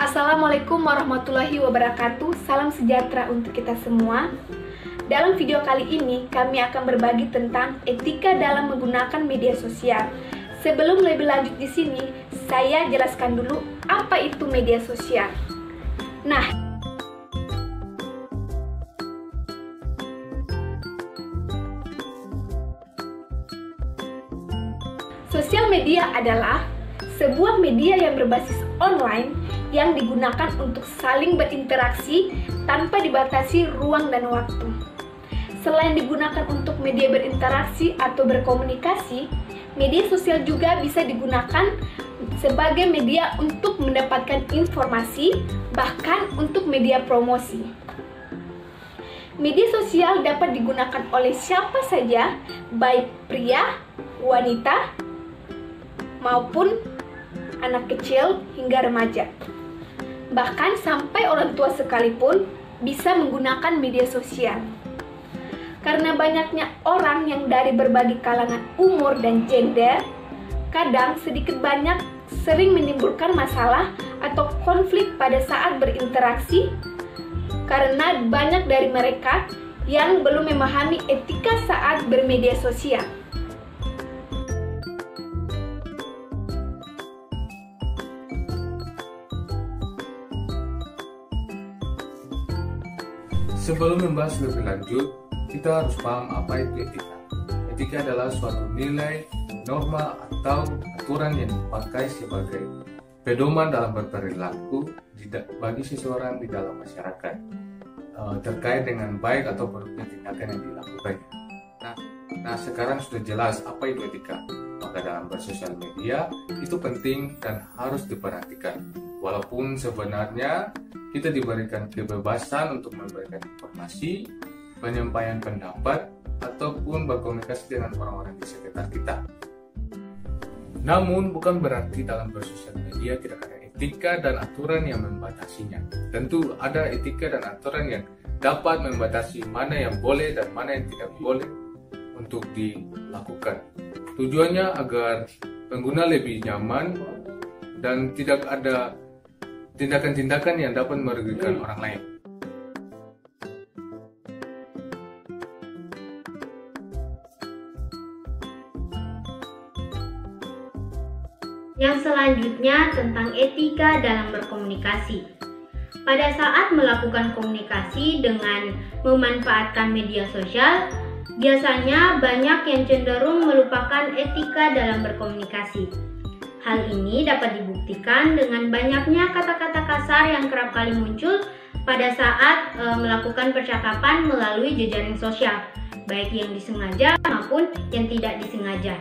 Assalamualaikum warahmatullahi wabarakatuh. Salam sejahtera untuk kita semua. Dalam video kali ini kami akan berbagi tentang etika dalam menggunakan media sosial. Sebelum lebih lanjut di sini, saya jelaskan dulu apa itu media sosial. Nah, sosial media adalah sebuah media yang berbasis online yang digunakan untuk saling berinteraksi tanpa dibatasi ruang dan waktu. Selain digunakan untuk media berinteraksi atau berkomunikasi, media sosial juga bisa digunakan sebagai media untuk mendapatkan informasi, bahkan untuk media promosi. Media sosial dapat digunakan oleh siapa saja, baik pria, wanita, maupun anak kecil hingga remaja. Bahkan sampai orang tua sekalipun bisa menggunakan media sosial. Karena banyaknya orang yang dari berbagai kalangan umur dan gender, kadang sedikit banyak sering menimbulkan masalah atau konflik pada saat berinteraksi karena banyak dari mereka yang belum memahami etika saat bermedia sosial. Sebelum membahas lebih lanjut, kita harus paham apa itu etika. Etika adalah suatu nilai, norma, atau aturan yang dipakai sebagai pedoman dalam berperilaku bagi seseorang di dalam masyarakat terkait dengan baik atau buruknya tindakan yang dilakukannya. Nah, sekarang sudah jelas apa itu etika. Maka dalam bersosial media itu penting dan harus diperhatikan. Walaupun sebenarnya kita diberikan kebebasan untuk memberikan informasi, penyampaian pendapat, ataupun berkomunikasi dengan orang-orang di sekitar kita. Namun bukan berarti dalam bersosial media tidak ada etika dan aturan yang membatasinya. Tentu ada etika dan aturan yang dapat membatasi mana yang boleh dan mana yang tidak boleh untuk dilakukan. Tujuannya agar pengguna lebih nyaman dan tidak ada tindakan-tindakan yang dapat merugikan orang lain. Yang selanjutnya tentang etika dalam berkomunikasi. Pada saat melakukan komunikasi dengan memanfaatkan media sosial, biasanya banyak yang cenderung melupakan etika dalam berkomunikasi. Hal ini dapat dibuktikan dengan banyaknya kata-kata kasar yang kerap kali muncul pada saat melakukan percakapan melalui jejaring sosial, baik yang disengaja maupun yang tidak disengaja.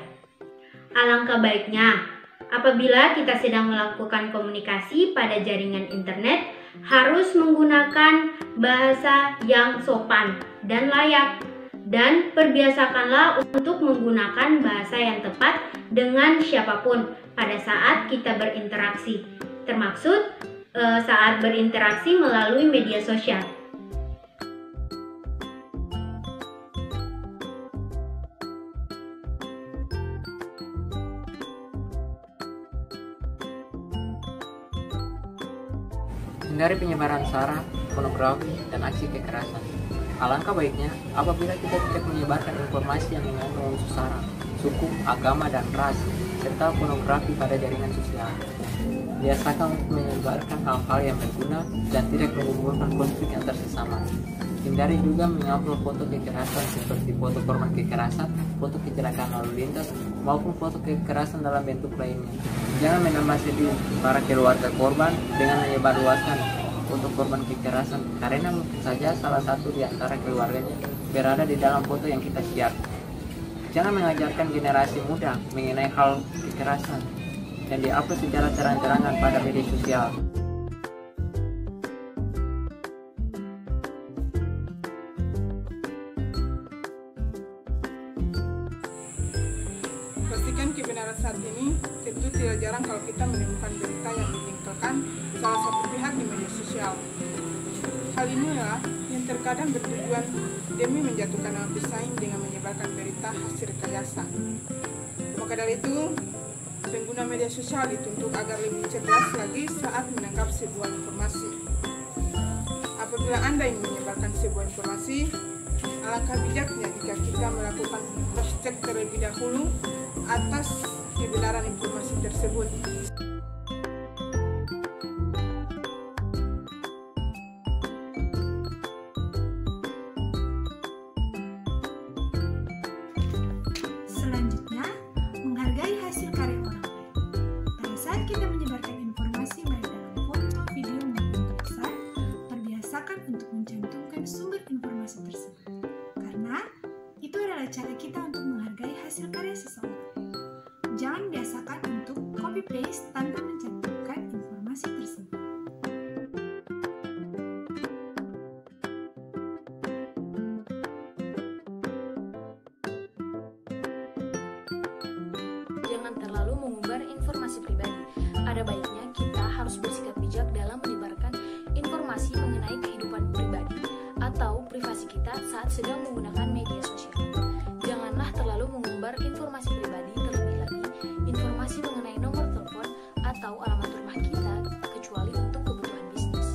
Alangkah baiknya, apabila kita sedang melakukan komunikasi pada jaringan internet, harus menggunakan bahasa yang sopan dan layak. Dan perbiasakanlah untuk menggunakan bahasa yang tepat dengan siapapun pada saat kita berinteraksi, termaksud saat berinteraksi melalui media sosial. Hindari penyebaran sara, pornografi, dan aksi kekerasan. Alangkah baiknya apabila kita tidak menyebarkan informasi yang mengandung unsur sara, suku, agama, dan ras, serta pornografi pada jaringan sosial. Biasakan untuk menyebarkan hal-hal yang berguna dan tidak menimbulkan konflik antar sesama. Hindari juga mengupload foto kekerasan seperti foto korban kekerasan, foto kecelakaan lalu lintas, maupun foto kekerasan dalam bentuk lainnya. Jangan menambah sedih para keluarga korban dengan menyebarluaskan foto korban kekerasan, karena mungkin saja salah satu di antara keluarganya berada di dalam foto yang kita share. Jangan mengajarkan generasi muda mengenai hal kekerasan dan diupload secara terang-terangan pada media sosial. Pastikan kebenaran saat ini. Tentu tidak jarang kalau kita menemukan berita yang menjengkelkan salah satu pihak di media sosial. Hal inilah yang terkadang bertujuan demi menjatuhkan nama pesaing dengan menyebarkan berita hasil rekayasa. Maka dari itu, pengguna media sosial dituntut agar lebih cerdas lagi saat menangkap sebuah informasi. Apabila Anda ingin menyebarkan sebuah informasi, alangkah bijaknya jika kita melakukan cross-check terlebih dahulu atas kebenaran informasi tersebut. Selanjutnya, menghargai hasil karya orang lain. Pada saat kita menyebarkan informasi baik dalam foto, video, maupun tulisan, terbiasakan untuk mencantumkan sumber informasi tersebut. Karena itu adalah cara kita untuk menghargai hasil karya seseorang. Jangan biasakan untuk copy-paste tanpa mencantumkan informasi tersebut. Jangan terlalu mengumbar informasi pribadi. Ada baiknya kita harus bersikap bijak dalam menyebarkan informasi mengenai kehidupan pribadi atau privasi kita saat sedang menggunakan media sosial. Janganlah terlalu mengumbar informasi pribadi, terlebih lagi informasi mengenai nomor telepon atau alamat rumah kita, kecuali untuk kebutuhan bisnis.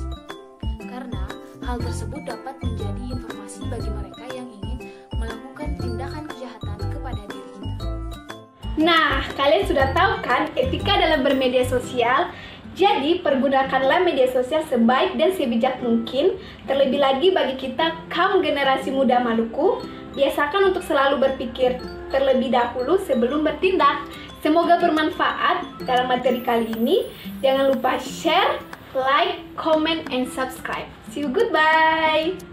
Karena hal tersebut dapat menjadi informasi bagi mereka yang ingin melakukan tindakan kejahatan kepada diri kita. Nah, kalian sudah tahu kan etika dalam bermedia sosial? Jadi, pergunakanlah media sosial sebaik dan sebijak mungkin. Terlebih lagi bagi kita kaum generasi muda Maluku, biasakan untuk selalu berpikir terlebih dahulu sebelum bertindak. Semoga bermanfaat dalam materi kali ini. Jangan lupa share, like, comment, and subscribe. See you, goodbye!